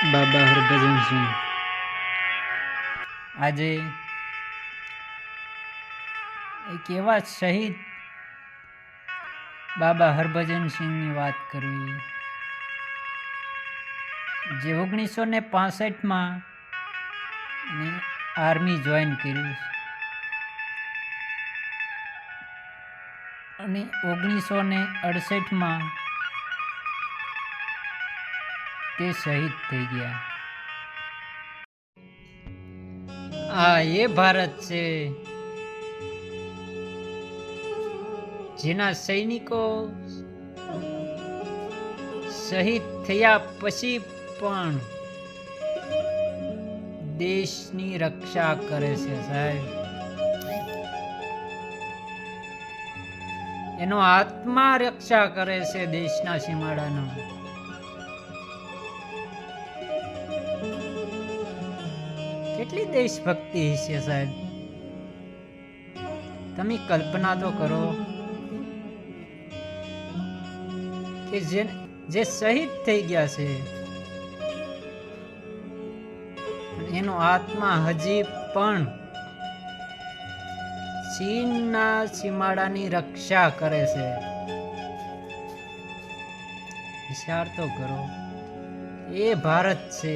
બાબા હરભજન સિંહ આજે એક એવા શહીદ બાબા હરભજન સિંહની વાત કરવી, જે 1965માં આર્મી જોઈન કર્યું અને 1968માં તે શહીદ થઈ ગયા. આ એ ભારત છે જેના સૈનિકો શહીદ થયા પછી પણ દેશની રક્ષા કરે છે. સાહેબ, એનો આત્મા રક્ષા કરે છે દેશના સીમાડાનો. કેટલી દેશભક્તિ છે સાહેબ, તમે કલ્પના તો કરો કે જે શહીદ થઈ ગયા છે એનો આત્મા હજી પણ ચીનના સીમાડાની રક્ષા કરે છે. વિચાર તો કરો, એ ભારત છે